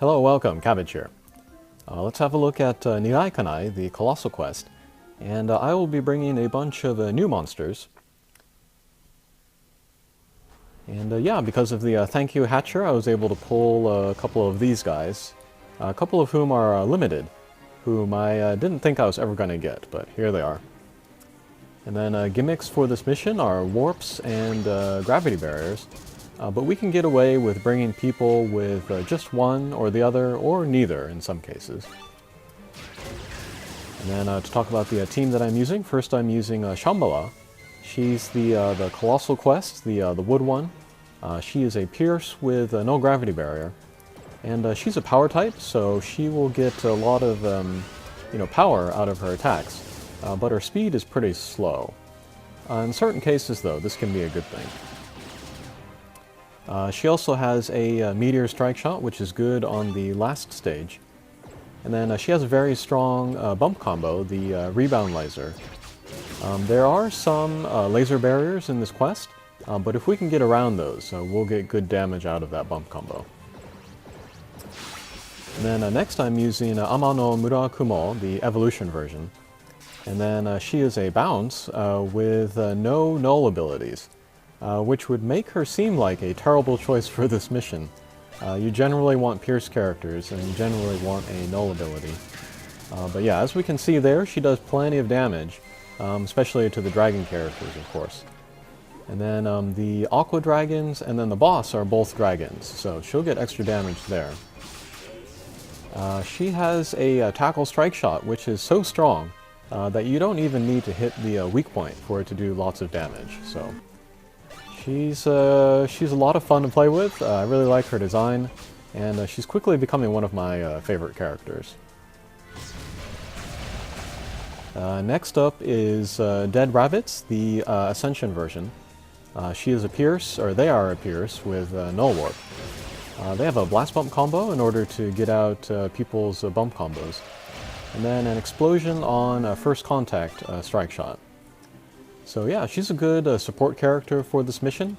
Hello, welcome, Cabbage here. Let's have a look at Nirai Kanai, the Colossal Quest, and I will be bringing a bunch of new monsters. And yeah, because of the thank you hatcher, I was able to pull a couple of these guys, a couple of whom are limited, whom I didn't think I was ever going to get, but here they are. And then gimmicks for this mission are warps and gravity barriers, but we can get away with bringing people with just one or the other, or neither in some cases. And then to talk about the team that I'm using, first I'm using Shambhala. She's the Colossal Quest, the wood one. She is a Pierce with no gravity barrier. And she's a power type, so she will get a lot of power out of her attacks. But her speed is pretty slow. In certain cases, though, this can be a good thing. She also has a Meteor Strike Shot, which is good on the last stage. And then she has a very strong bump combo, the Rebound Laser. There are some laser barriers in this quest, but if we can get around those, we'll get good damage out of that bump combo. And then next I'm using Amano Murakumo, the evolution version. And then she is a bounce with no null abilities, which would make her seem like a terrible choice for this mission. You generally want Pierce characters, and you generally want a null ability. But yeah, as we can see there, she does plenty of damage, especially to the dragon characters, of course. And then the Aqua Dragons and then the boss are both dragons, so she'll get extra damage there. She has a Tackle Strike Shot, which is so strong that you don't even need to hit the weak point for it to do lots of damage. So she's a lot of fun to play with. I really like her design, and she's quickly becoming one of my favorite characters. Next up is Dead Rabbits, the Ascension version. She is a Pierce, or they are a Pierce, with Null Warp. They have a Blast Bump combo in order to get out people's bump combos. And then an Explosion on First Contact Strike Shot. So yeah, she's a good support character for this mission,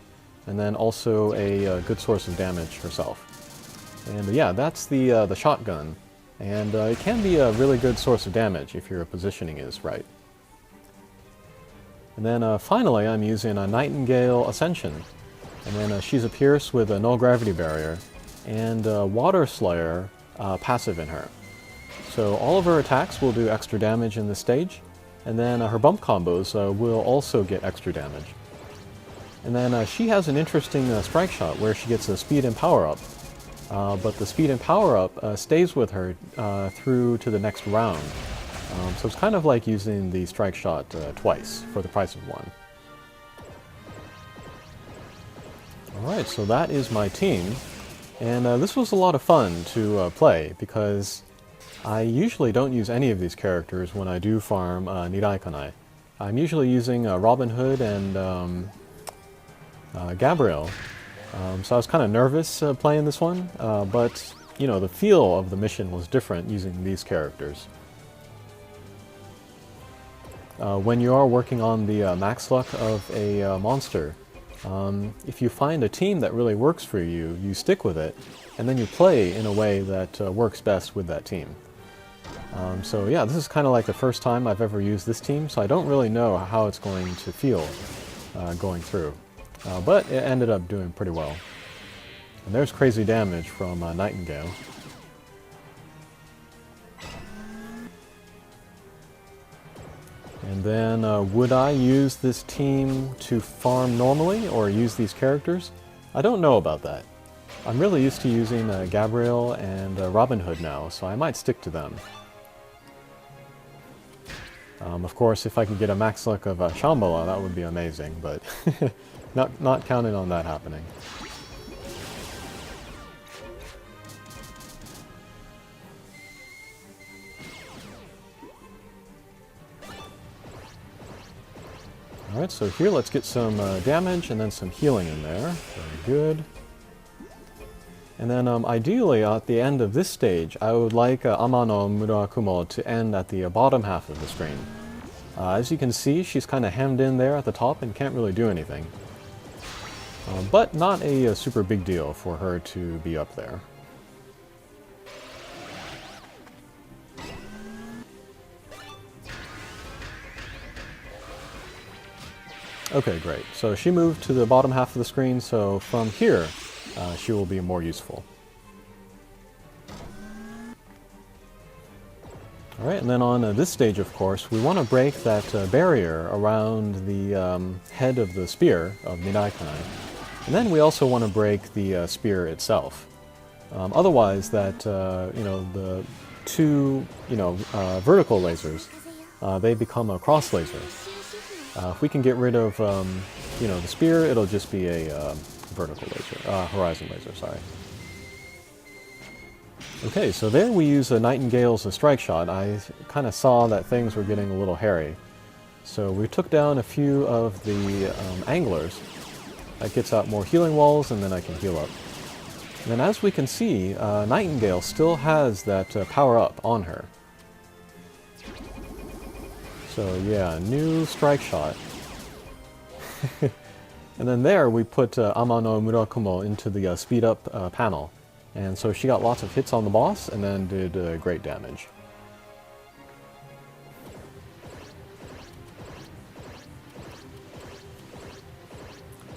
and then also a good source of damage herself. And yeah, that's the shotgun, and it can be a really good source of damage if your positioning is right. And then finally I'm using a Nightingale Ascension, and then she's a Pierce with a null gravity barrier, and Water Slayer passive in her. So all of her attacks will do extra damage in this stage, and then her bump combos will also get extra damage. And then she has an interesting strike shot where she gets a speed and power up, but the speed and power up stays with her through to the next round. So it's kind of like using the strike shot twice for the price of one. Alright, so that is my team, and this was a lot of fun to play because I usually don't use any of these characters when I do farm Nirai Kanai. I'm usually using Robin Hood and Gabriel, so I was kind of nervous playing this one, but you know, the feel of the mission was different using these characters. When you are working on the max luck of a monster, if you find a team that really works for you, you stick with it, and then you play in a way that works best with that team. So yeah, this is kind of like the first time I've ever used this team, so I don't really know how it's going to feel going through. But it ended up doing pretty well. And there's crazy damage from Nightingale. And then would I use this team to farm normally, or use these characters? I don't know about that. I'm really used to using Gabriel and Robin Hood now, so I might stick to them. Of course, if I could get a max luck of Shambhala, that would be amazing, but not counting on that happening. Alright, so here let's get some damage and then some healing in there. Very good. And then ideally at the end of this stage, I would like Amano Murakumo to end at the bottom half of the screen. As you can see, she's kind of hemmed in there at the top and can't really do anything. But not a super big deal for her to be up there. Okay, great. So she moved to the bottom half of the screen, so from here, she will be more useful. Alright, and then on this stage, of course, we want to break that barrier around the head of the spear of Nirai Kanai. And then we also want to break the spear itself. Otherwise, that, the two, vertical lasers, they become a cross laser. If we can get rid of, the spear, it'll just be a vertical laser, horizon laser, sorry. Okay, so there we use a Nightingale's strike shot. I kind of saw that things were getting a little hairy. So we took down a few of the anglers. That gets out more healing walls, and then I can heal up. And then as we can see, Nightingale still has that power-up on her. So yeah, new strike shot. And then there we put Amano Murakumo into the speed-up panel. And so she got lots of hits on the boss, and then did great damage.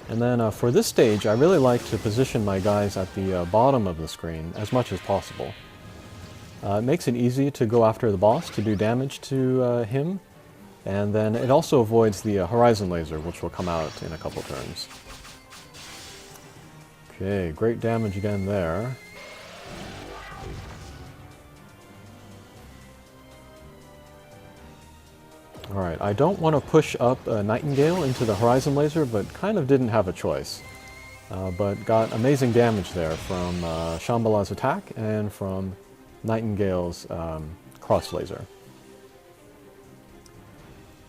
And then for this stage, I really like to position my guys at the bottom of the screen as much as possible. It makes it easy to go after the boss to do damage to him, and then it also avoids the horizon laser, which will come out in a couple turns. Okay, great damage again there. Alright, I don't want to push up Nightingale into the horizon laser, but kind of didn't have a choice. But got amazing damage there from Shambhala's attack and from Nightingale's cross laser.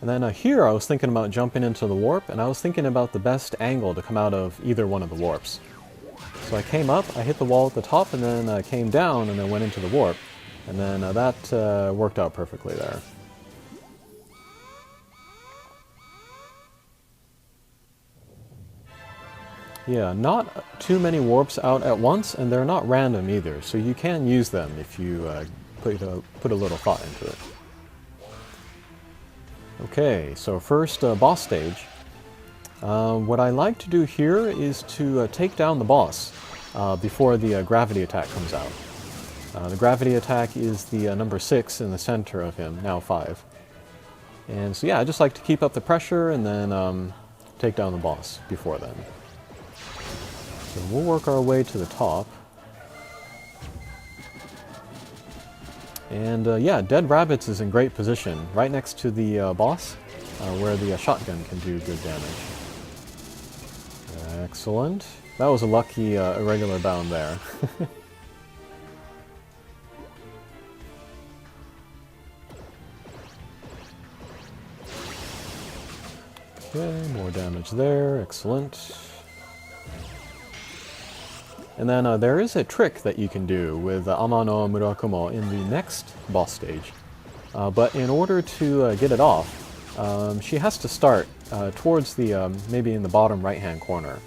And then here I was thinking about jumping into the warp, and I was thinking about the best angle to come out of either one of the warps. So I came up, I hit the wall at the top, and then came down and then went into the warp. And then that worked out perfectly there. Yeah, not too many warps out at once, and they're not random either, so you can use them if you put a little thought into it. Okay, so first boss stage. What I like to do here is to take down the boss before the gravity attack comes out. The gravity attack is the number 6 in the center of him, now 5. And so yeah, I just like to keep up the pressure and then take down the boss before then. So we'll work our way to the top. And yeah, Dead Rabbits is in great position, right next to the boss, where the shotgun can do good damage. Excellent. That was a lucky irregular bound there. Okay, more damage there, excellent. And then there is a trick that you can do with Amano Murakumo in the next boss stage. But in order to get it off, she has to start towards the, maybe in the bottom right-hand corner.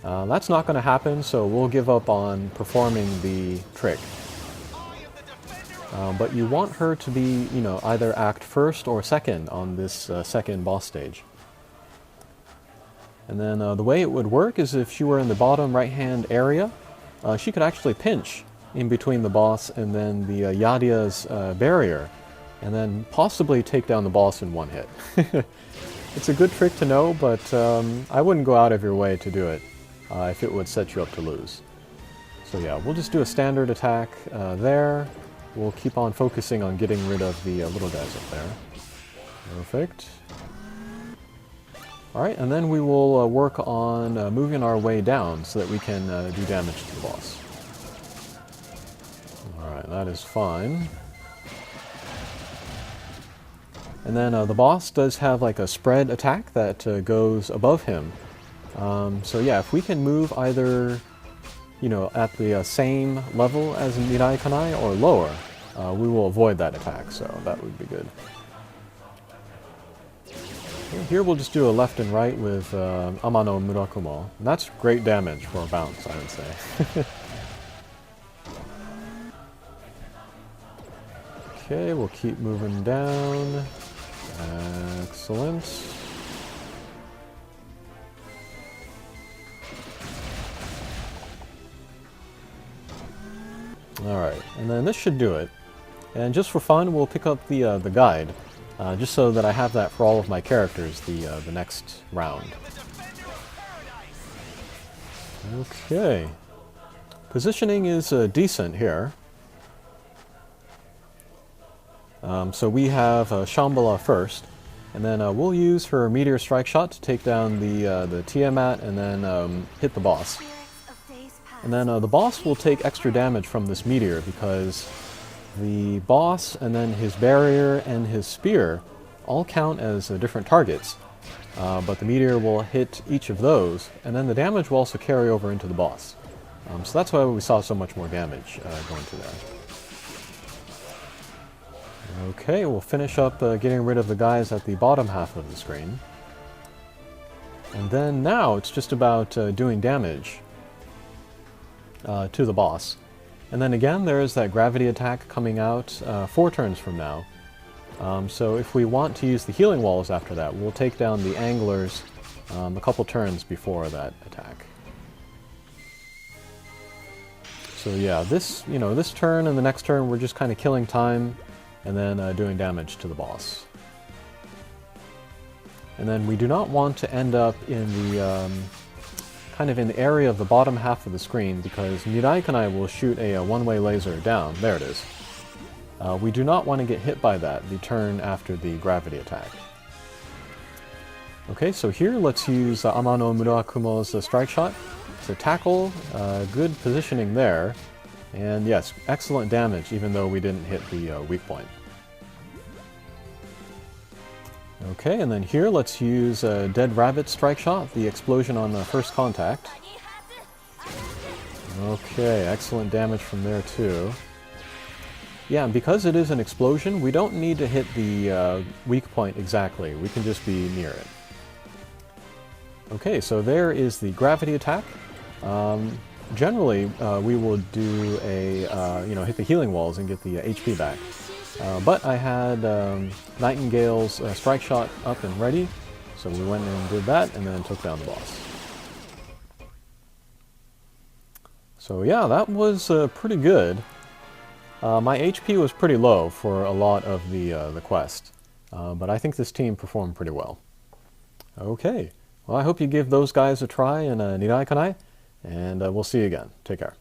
That's not going to happen, so we'll give up on performing the trick. But you want her to be, either act first or second on this second boss stage. And then the way it would work is if she were in the bottom right-hand area, she could actually pinch in between the boss and then the Yadia's barrier, and then possibly take down the boss in one hit. It's a good trick to know, but I wouldn't go out of your way to do it if it would set you up to lose. So yeah, we'll just do a standard attack there. We'll keep on focusing on getting rid of the little guys up there. Perfect. Alright, and then we will work on moving our way down so that we can do damage to the boss. Alright, that is fine. And then the boss does have like a spread attack that goes above him. So yeah, if we can move either, at the same level as Nirai Kanai or lower, we will avoid that attack, so that would be good. Here we'll just do a left and right with Amano Murakumo. And that's great damage for a bounce, I would say. Okay, we'll keep moving down. Excellent. Alright, and then this should do it. And just for fun, we'll pick up the guide, just so that I have that for all of my characters the next round. Okay. Positioning is decent here. So we have Shambhala first, and then we'll use her Meteor Strike Shot to take down the Tiamat and then hit the boss. And then the boss will take extra damage from this meteor because the boss and then his barrier and his spear all count as different targets. But the meteor will hit each of those, and then the damage will also carry over into the boss. So that's why we saw so much more damage going to there. Okay, we'll finish up getting rid of the guys at the bottom half of the screen. And then now it's just about doing damage to the boss. And then again, there is that gravity attack coming out 4 turns from now. So if we want to use the healing walls after that, we'll take down the anglers a couple turns before that attack. So yeah, this turn and the next turn we're just kind of killing time and then doing damage to the boss. And then we do not want to end up in the kind of in the area of the bottom half of the screen because Nirai Kanai will shoot a one-way laser down. There it is. We do not want to get hit by that the turn after the gravity attack. Okay, so here let's use Amano Murakumo's strike shot. So tackle, good positioning there, and yes, excellent damage even though we didn't hit the weak point. Okay, and then here let's use Dead Rabbit's strike shot, the explosion on the first contact. Okay, excellent damage from there too. Yeah, and because it is an explosion, we don't need to hit the weak point exactly. We can just be near it. Okay, so there is the gravity attack. Generally, we will do a, hit the healing walls and get the HP back. But I had Nightingale's strike shot up and ready, so we went and did that and then took down the boss. So yeah, that was pretty good. My HP was pretty low for a lot of the quest, but I think this team performed pretty well. Okay, well I hope you give those guys a try in Nirai Kanai, and we'll see you again. Take care.